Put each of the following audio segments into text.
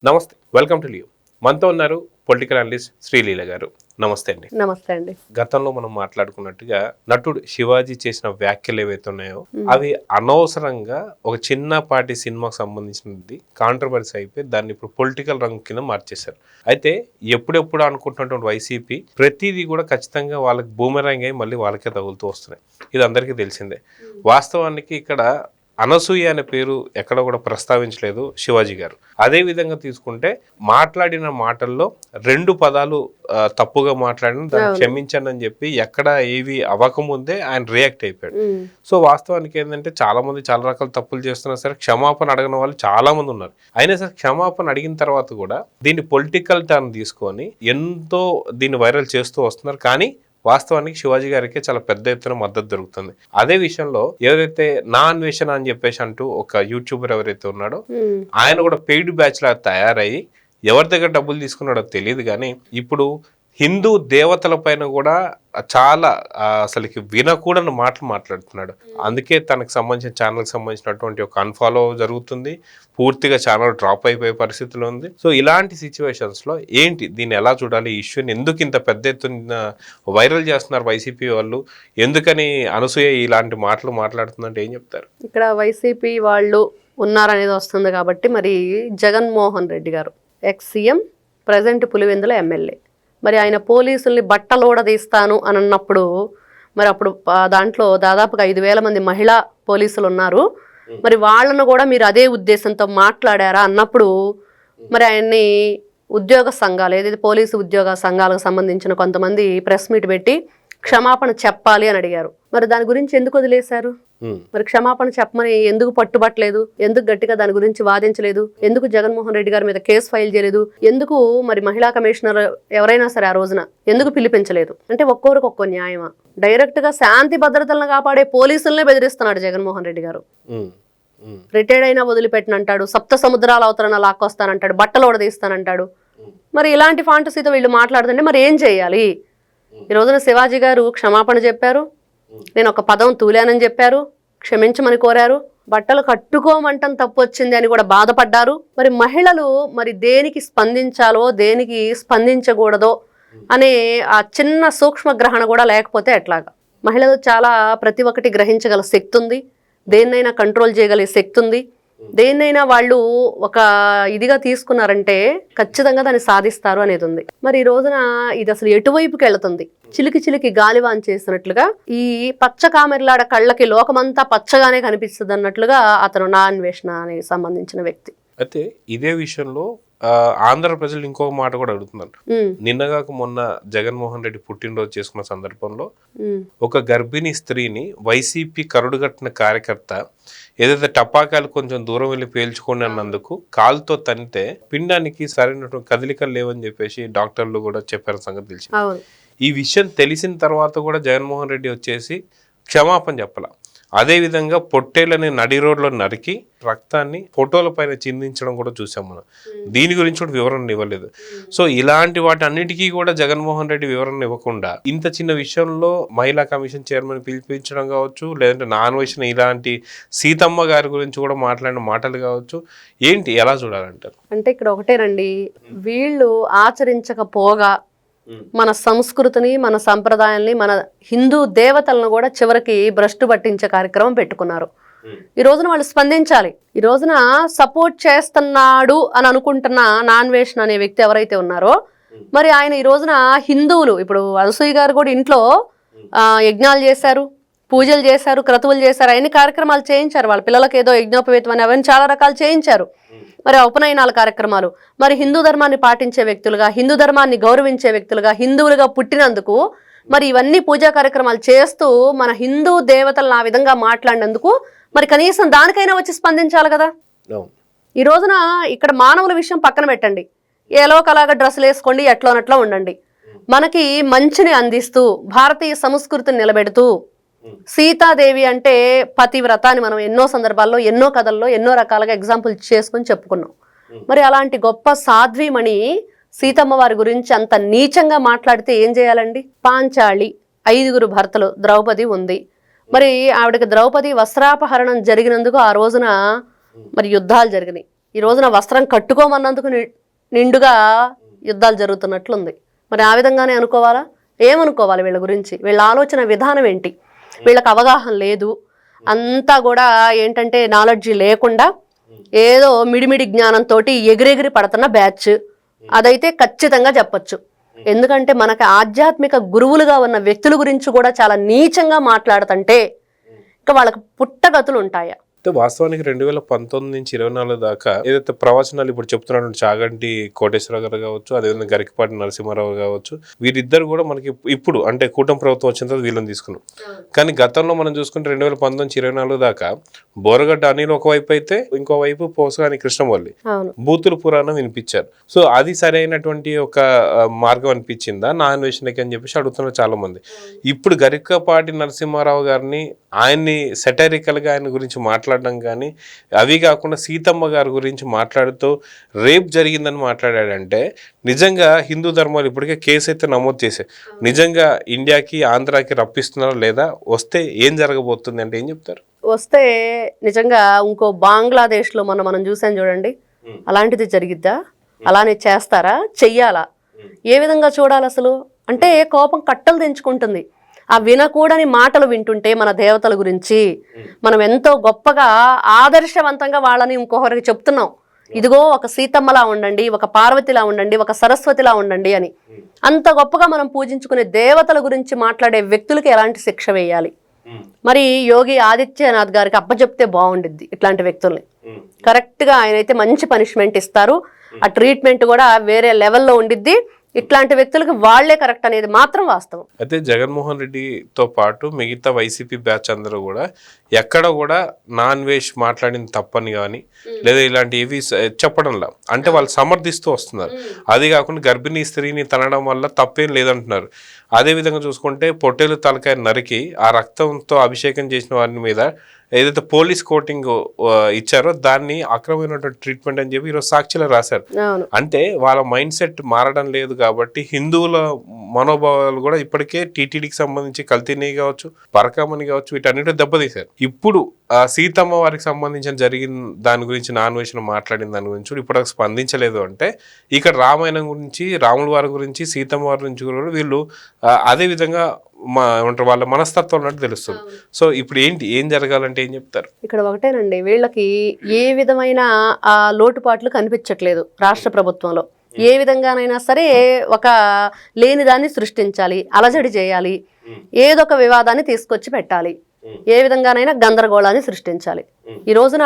నమస్తే, welcome to Leo. మనతో ఉన్నారు పొలిటికల్ అనలిస్ట్ శ్రీలీల గారు. నమస్తే అండి. నమస్తే అండి. గతంలో మనం మాట్లాడుకున్నట్టుగా నటుడు శివాజీ చేసిన వ్యాఖ్యలు ఏవైతే ఉన్నాయో అవి అనవసరంగా ఒక చిన్నపాటి సినిమాకు సంబంధించినది కాంట్రవర్సీ అయిపోయి దాన్ని ఇప్పుడు పొలిటికల్ రంగు కింద మార్చేశారు. అయితే ఎప్పుడెప్పుడు అనుకుంటున్నటువంటి వైసీపీ ప్రతిదీ కూడా ఖచ్చితంగా వాళ్ళకి బూమెరాంగ్ అయ్యి మళ్ళీ వాళ్ళకే తగులుతూ వస్తున్నాయి. ఇది అందరికీ తెలిసిందే. వాస్తవానికి ఇక్కడ అనసూయ అనే పేరు ఎక్కడ కూడా ప్రస్తావించలేదు శివాజీ గారు. అదే విధంగా తీసుకుంటే మాట్లాడిన మాటల్లో 2 పదాలు తప్పుగా మాట్లాడిన దాన్ని క్షమించండి అని చెప్పి ఎక్కడ ఏవి అవ్వకముందే ఆయన రియాక్ట్ అయిపోయాడు. సో వాస్తవానికి ఏంటంటే చాలా మంది చాలా రకాల తప్పులు చేస్తున్నా సరే క్షమాపణ అడగని వాళ్ళు చాలా మంది ఉన్నారు. అయినా సరే క్షమాపణ అడిగిన తర్వాత కూడా దీన్ని పొలిటికల్ టర్న్ తీసుకొని ఎంతో దీన్ని వైరల్ చేస్తూ వస్తున్నారు. కానీ వాస్తవానికి శివాజీ గారికి చాలా పెద్ద ఎత్తున మద్దతు దొరుకుతుంది. అదే విషయంలో ఏదైతే నా అన్వేషణ అని చెప్పేసి అంటూ ఒక యూట్యూబర్ ఎవరైతే ఉన్నాడో ఆయన కూడా పెయిడ్ బ్యాచ్ లా తయారయ్యి ఎవరి దగ్గర డబ్బులు తీసుకున్నాడో తెలియదు, కానీ ఇప్పుడు హిందూ దేవతల పైన కూడా చాలా అసలుకి వినకూడని మాటలు మాట్లాడుతున్నాడు. అందుకే తనకు సంబంధించిన ఛానల్కి సంబంధించినటువంటి ఒక అన్ఫాలో జరుగుతుంది, పూర్తిగా ఛానల్ డ్రాప్ అయిపోయే పరిస్థితిలో ఉంది. సో ఇలాంటి సిచ్యువేషన్స్లో ఏంటి దీన్ని ఎలా చూడాలి, ఈ ఇష్యూని ఎందుకు ఇంత పెద్ద ఎత్తున వైరల్ చేస్తున్నారు వైసీపీ వాళ్ళు, ఎందుకని అనసూయ ఇలాంటి మాటలు మాట్లాడుతుందంటే ఏం చెప్తారు? ఇక్కడ వైసీపీ వాళ్ళు ఉన్నారనేది వస్తుంది కాబట్టి మరి జగన్మోహన్ రెడ్డి గారు ex CM, present Pulivendula MLA, మరి ఆయన పోలీసుల్ని బట్టలోడదీస్తాను అని అన్నప్పుడు మరి అప్పుడు దాంట్లో దాదాపుగా 5,000 మంది మహిళా పోలీసులు ఉన్నారు. మరి వాళ్ళను కూడా మీరు అదే ఉద్దేశంతో మాట్లాడారా అన్నప్పుడు మరి ఆయన్ని ఉద్యోగ సంఘాలు ఏదైతే పోలీసు ఉద్యోగ సంఘాలకు సంబంధించిన కొంతమంది ప్రెస్ మీట్ పెట్టి క్షమాపణ చెప్పాలి అని అడిగారు. మరి దాని గురించి ఎందుకు వదిలేశారు? మరి క్షమాపణ చెప్పమని ఎందుకు పట్టుబట్టలేదు? ఎందుకు గట్టిగా దాని గురించి వాదించలేదు? ఎందుకు జగన్మోహన్ రెడ్డి గారి మీద కేసు ఫైల్ చేయలేదు? ఎందుకు మరి మహిళా కమిషనర్ ఎవరైనా సరే ఆ రోజున ఎందుకు పిలిపించలేదు? అంటే ఒక్కొరికి ఒక్కో న్యాయమా? డైరెక్ట్ గా శాంతి భద్రతలను కాపాడే పోలీసులనే బెదిరిస్తున్నాడు జగన్మోహన్ రెడ్డి గారు. రిటైర్డ్ అయినా వదిలిపెట్టినంటాడు, సప్త సముద్రాల అవతరణ లాక్కొస్తానంటాడు, బట్టలు ఓడదీస్తానంటాడు. మరి ఇలాంటి ఫాంటసీతో వీళ్ళు మాట్లాడుతుంటే మరి ఏం చేయాలి? ఈ రోజున శివాజీ గారు క్షమాపణ చెప్పారు, నేను ఒక పదం తూలానని చెప్పారు, క్షమించమని కోరారు, బట్టలు కట్టుకోమంటం తప్పు వచ్చింది అని కూడా బాధపడ్డారు. మరి మహిళలు మరి దేనికి స్పందించాలో దేనికి స్పందించకూడదో అనే ఆ చిన్న సూక్ష్మ గ్రహణ కూడా లేకపోతే ఎట్లాగా? మహిళలు చాలా ప్రతి ఒక్కటి గ్రహించగల శక్తి ఉంది, దేన్నైనా కంట్రోల్ చేయగలిగే శక్తి ఉంది. దేన్నైనా వాళ్ళు ఒక ఇదిగా తీసుకున్నారంటే ఖచ్చితంగా దాన్ని సాధిస్తారు అనేది ఉంది. మరి ఈ రోజున ఇది అసలు ఎటువైపుకి వెళుతుంది? చిలికి చిలికి గాలివాన్ చేసినట్లుగా ఈ పచ్చ కామెర్లాడ కళ్ళకి లోకమంతా పచ్చగానే కనిపిస్తుంది అన్నట్లుగా అతను నా అన్వేషణ అనే సంబంధించిన వ్యక్తి. అయితే ఇదే విషయంలో ఆంధ్ర ప్రజలు ఇంకొక మాట కూడా అడుగుతున్నారు. నిన్నగాక మొన్న జగన్మోహన్ రెడ్డి పుట్టినరోజు చేసుకున్న సందర్భంలో ఒక గర్భిణీ స్త్రీని వైసీపీ కరుడుగట్టిన కార్యకర్త ఏదైతే టపాకాయలు కొంచెం దూరం వెళ్ళి పేల్చుకోండి అన్నందుకు కాలుతో తనితే పిండానికి సరైనటువంటి కదలికలు లేవని చెప్పేసి డాక్టర్లు కూడా చెప్పారు సంగతి తెలిసి. ఈ విషయం తెలిసిన తర్వాత కూడా జగన్మోహన్ రెడ్డి వచ్చేసి క్షమాపణ చెప్పాల. అదేవిధంగా పొట్టేళ్ళని నడి రోడ్లో నరికి రక్తాన్ని ఫోటోల పైన చిందించడం కూడా చూసాం మనం. దీని గురించి కూడా వివరణ ఇవ్వలేదు. సో ఇలాంటి వాటి అన్నిటికీ కూడా జగన్మోహన్ రెడ్డి వివరణ ఇవ్వకుండా ఇంత చిన్న విషయంలో మహిళా కమిషన్ చైర్మన్ పిలిపించడం కావచ్చు, లేదంటే నాన్ వేసిన ఇలాంటి సీతమ్మ గారి గురించి కూడా మాట్లాడిన మాటలు కావచ్చు, ఏంటి ఎలా చూడాలంటారు? అంటే ఇక్కడ ఒకటేనండి, వీళ్ళు ఆచరించకపోగా మన సంస్కృతిని, మన సంప్రదాయాల్ని, మన హిందూ దేవతలను కూడా చివరికి భ్రష్టు పట్టించే కార్యక్రమం పెట్టుకున్నారు. ఈ రోజున వాళ్ళు స్పందించాలి. ఈ రోజున సపోర్ట్ చేస్తున్నాడు అని అనుకుంటున్న నాన్వేషన్ అనే వ్యక్తి ఎవరైతే ఉన్నారో మరి ఆయన ఈ రోజున హిందువులు ఇప్పుడు అనసూయ గారు కూడా ఇంట్లో యజ్ఞాలు చేశారు, పూజలు చేశారు, క్రతువులు చేశారు, అన్ని కార్యక్రమాలు చేయించారు. వాళ్ళ పిల్లలకి ఏదో యజ్ఞోపవేతం అని అవన్నీ చాలా రకాలు చేయించారు. మరి ఉపనయనాల కార్యక్రమాలు, మరి హిందూ ధర్మాన్ని పాటించే వ్యక్తులుగా, హిందూ ధర్మాన్ని గౌరవించే వ్యక్తులుగా, హిందువులుగా పుట్టినందుకు మరి ఇవన్నీ పూజా కార్యక్రమాలు చేస్తూ మన హిందూ దేవతలను ఆ విధంగా మాట్లాడినందుకు మరి కనీసం దానికైనా వచ్చి స్పందించాలి కదా. ఈ రోజున ఇక్కడ మానవుల విషయం పక్కన పెట్టండి, ఏలోకలాగా డ్రెస్సులు వేసుకోండి, ఎట్లోనట్లా ఉండండి, మనకి మంచిని అందిస్తూ భారతీయ సంస్కృతిని నిలబెడుతూ సీతాదేవి అంటే పతివ్రత అని మనం ఎన్నో సందర్భాల్లో, ఎన్నో కథల్లో, ఎన్నో రకాలుగా ఎగ్జాంపుల్ చేసుకుని చెప్పుకున్నాం. మరి అలాంటి గొప్ప సాధ్వీమణి సీతమ్మ వారి గురించి అంత నీచంగా మాట్లాడితే ఏం చేయాలండి? పాంచాళి 5 భర్తలు, ద్రౌపది ఉంది. మరి ఆవిడకి ద్రౌపది వస్త్రాపహరణం జరిగినందుకు ఆ రోజున మరి యుద్ధాలు జరిగినాయి. ఈ రోజున వస్త్రం కట్టుకోమన్నందుకు నిండుగా యుద్ధాలు జరుగుతున్నట్లుంది. మరి ఆ విధంగానే అనుకోవాలా? ఏమనుకోవాలి వీళ్ళ గురించి? వీళ్ళ ఆలోచన విధానం ఏంటి? వీళ్ళకి అవగాహన లేదు, అంతా కూడా ఏంటంటే నాలెడ్జి లేకుండా ఏదో మిడిమిడి జ్ఞానంతో ఎగిరెగిరి పడుతున్న బ్యాచ్ అదైతే ఖచ్చితంగా చెప్పొచ్చు. ఎందుకంటే మనకి ఆధ్యాత్మిక గురువులుగా ఉన్న వ్యక్తుల గురించి కూడా చాలా నీచంగా మాట్లాడుతుంటే ఇంకా వాళ్ళకి పుట్టగతులు ఉంటాయా? అయితే వాస్తవానికి 2019 నుంచి 24 దాకా ఏదైతే ప్రవచనాలు ఇప్పుడు చెప్తున్నటువంటి చాగంటి కోటేశ్వర గారు కావచ్చు, అదేవిధంగా గరికపాటి నరసింహారావు కావచ్చు, వీరిద్దరు కూడా మనకి ఇప్పుడు అంటే కూటమి ప్రభుత్వం వచ్చిన తర్వాత వీళ్ళని తీసుకున్నాం. కానీ గతంలో మనం చూసుకుంటే 2019 నుంచి 24 దాకా బోరగడ్డ అనిల్ ఒకవైపు అయితే ఇంకోవైపు పోసగాని కృష్ణమౌళి బూతుల పురాణం వినిపించారు. సో అది సరైనటువంటి ఒక మార్గం అనిపించిందా నా అన్వేషణకి అని చెప్పేసి అడుగుతున్నారు చాలా మంది. ఇప్పుడు గరికపాటి నరసింహారావు గారిని ఆయన్ని సెటరికల్గా ఆయన గురించి మాట్లాడడం కానీ, అవి కాకుండా సీతమ్మ గారి గురించి మాట్లాడుతూ రేప్ జరిగిందని మాట్లాడాడంటే నిజంగా హిందూ ధర్మాలు ఇప్పటికే కేసు అయితే నమోదు చేశాయి. నిజంగా ఇండియాకి ఆంధ్రాకి రప్పిస్తున్నారో లేదా, వస్తే ఏం జరగబోతుంది అంటే ఏం చెప్తారు? వస్తే నిజంగా ఇంకో బంగ్లాదేశ్లో మనం చూసాం చూడండి, అలాంటిది జరిగిద్దా? అలానే చేస్తారా? చెయ్యాలా? ఏ విధంగా చూడాలి అసలు? అంటే కోపం కట్టలు తెంచుకుంటుంది. ఆ వినకూడని మాటలు వింటుంటే మన దేవతల గురించి మనం ఎంతో గొప్పగా ఆదర్శవంతంగా వాళ్ళని ఇంకొకరికి చెప్తున్నాం, ఇదిగో ఒక సీతమ్మలా ఉండండి, ఒక పార్వతిలా ఉండండి, ఒక సరస్వతిలా ఉండండి అని. అంత గొప్పగా మనం పూజించుకునే దేవతల గురించి మాట్లాడే వ్యక్తులకి ఎలాంటి శిక్ష వేయాలి? మరి యోగి ఆదిత్యనాథ్ గారికి అప్పచెప్తే బాగుండిద్ది ఇట్లాంటి వ్యక్తుల్ని. కరెక్ట్గా ఆయన అయితే మంచి పనిష్మెంట్ ఇస్తారు, ఆ ట్రీట్మెంట్ కూడా వేరే లెవెల్లో ఉండిద్ది. ఇట్లాంటి వ్యక్తులకు వాళ్లే కరెక్ట్ అనేది మాత్రం వాస్తవం. అయితే జగన్మోహన్ రెడ్డితో పాటు మిగతా వైసీపీ బ్యాచ్ అందరూ కూడా ఎక్కడ కూడా నాన్ వేష్ మాట్లాడింది తప్పని కానీ లేదా ఇలాంటి ఏవి చెప్పడంలా, అంటే వాళ్ళు సమర్థిస్తూ వస్తున్నారు. అది కాకుండా గర్భిణీ స్త్రీని తనడం వల్ల తప్పేం లేదంటున్నారు. అదేవిధంగా చూసుకుంటే పొట్టేలు తలకాయ నరికి ఆ రక్తంతో అభిషేకం చేసిన వారి మీద ఏదైతే పోలీస్ కోటింగ్ ఇచ్చారో దాన్ని అక్రమమైనటువంటి ట్రీట్మెంట్ అని చెప్పి ఈరోజు సాక్షిలో రాశారు. అంటే వాళ్ళ మైండ్ సెట్ మారడం లేదు కాబట్టి హిందువుల మనోభావాలు కూడా ఇప్పటికే టీటీడీకి సంబంధించి కల్తీని కావచ్చు, పరకామని కావచ్చు, వీటన్నిటి దెబ్బతీశారు. ఇప్పుడు సీతమ్మ వారికి సంబంధించిన జరిగిన దాని గురించి నాన్ వేషన్ మాట్లాడిన దాని గురించి ఇప్పుడు స్పందించలేదు అంటే ఇక్కడ రామాయణం గురించి, రాముల వారి గురించి, సీతమ్మ వారి గురించి కూడా వీళ్ళు అదే విధంగా ఏమంటారు వాళ్ళ మనస్తత్వం అన్నట్టు తెలుస్తుంది. సో ఇప్పుడు ఏం జరగాలంటే ఏం చెప్తారు? ఇక్కడ ఒకటేనండి, వీళ్ళకి ఏ విధమైన ఆ లోటుపాట్లు కనిపించట్లేదు. రాష్ట్ర ప్రభుత్వంలో ఏ విధంగానైనా సరే ఒక లేని దాన్ని సృష్టించాలి, అలజడి చేయాలి, ఏదో ఒక వివాదాన్ని తీసుకొచ్చి పెట్టాలి, ఏ విధంగానైనా గందరగోళాన్ని సృష్టించాలి. ఈ రోజున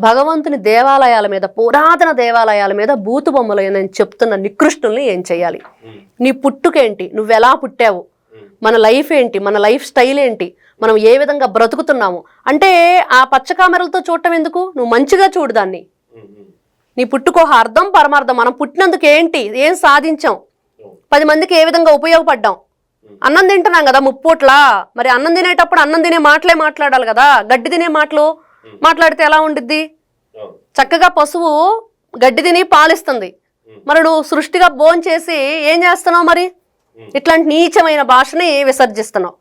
భగవంతుని దేవాలయాల మీద, పురాతన దేవాలయాల మీద బూతు బొమ్మలు నేను చెప్తున్న నికృష్టుల్ని ఏం చేయాలి? నీ పుట్టుకేంటి? నువ్వెలా పుట్టావు? మన లైఫ్ ఏంటి? మన లైఫ్ స్టైల్ ఏంటి? మనం ఏ విధంగా బ్రతుకుతున్నాము అంటే ఆ పచ్చ కామెరలతో చూడటం ఎందుకు? నువ్వు మంచిగా చూడు దాన్ని. నీ పుట్టుకో అర్థం పరమార్థం. మనం పుట్టినందుకు ఏంటి, ఏం సాధించాం, 10 మందికి ఏ విధంగా ఉపయోగపడ్డాం. అన్నం తింటున్నాం కదా ముప్పూట్లా, మరి అన్నం తినేటప్పుడు అన్నం తినే మాటలే మాట్లాడాలి కదా. గడ్డి తినే మాటలు మాట్లాడితే ఎలా ఉండిద్ది? చక్కగా పశువు గడ్డి తిని పాలిస్తుంది, మరి నువ్వు సృష్టిగా భోంచేసి ఏం చేస్తున్నావు? మరి ఇట్లాంటి నీచమైన భాషని విసర్జిస్తున్నావు.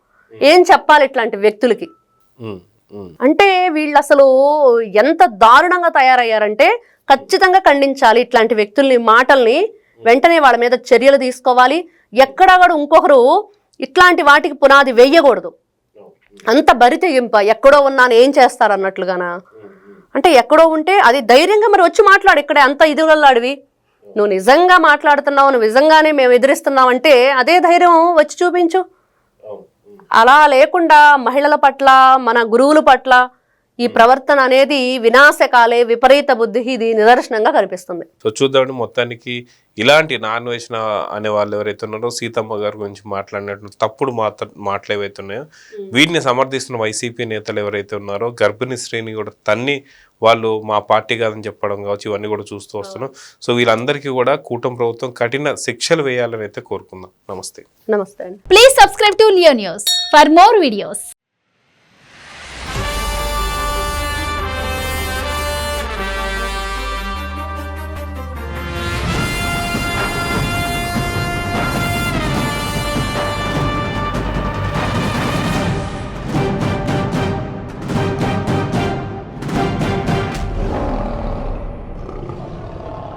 ఏం చెప్పాలి ఇట్లాంటి వ్యక్తులకి? అంటే వీళ్ళు అసలు ఎంత దారుణంగా తయారయ్యారంటే ఖచ్చితంగా ఖండించాలి ఇట్లాంటి వ్యక్తుల్ని, మాటల్ని. వెంటనే వాళ్ళ మీద చర్యలు తీసుకోవాలి. ఎక్కడా కూడా ఇంకొకరు ఇట్లాంటి వాటికి పునాది వెయ్యకూడదు. అంత బరి తెగింప, ఎక్కడో ఉన్నాను ఏం చేస్తారు అన్నట్లుగానా? అంటే ఎక్కడో ఉంటే అది ధైర్యంగా మరి వచ్చి మాట్లాడు. ఇక్కడే అంత ఇదిగల్లాడివి, నువ్వు నిజంగా మాట్లాడుతున్నావు, నువ్వు నిజంగానే మేము ఎదిరిస్తున్నావు అంటే అదే ధైర్యం వచ్చి చూపించు. అలా లేకుండా మహిళల పట్ల, మన గురువుల పట్ల ఈ ప్రవర్తన అనేది వినాశకాలే, విపరీత బుద్ధి, ఇది నిదర్శనంగా కనిపిస్తుంది. సో చూద్దామండి, మొత్తానికి ఇలాంటి నాన్ వేసిన అనే వాళ్ళు ఎవరైతే ఉన్నారో సీతమ్మ గారి గురించి మాట్లాడినట్టు తప్పుడు మాటలు ఏవైతే ఉన్నాయో వీటిని సమర్థిస్తున్న వైసీపీ నేతలు ఎవరైతే ఉన్నారో గర్భిణీ శ్రేణి కూడా తన్ని వాళ్ళు మా పార్టీ కాదని చెప్పడం కావచ్చు, ఇవన్నీ కూడా చూస్తూ వస్తున్నాం. సో వీళ్ళందరికీ కూడా కూటమి ప్రభుత్వం కఠిన శిక్షలు వేయాలని అయితే కోరుకుందాం. నమస్తే. నమస్తే అండి. Please subscribe to Leo news for more videos.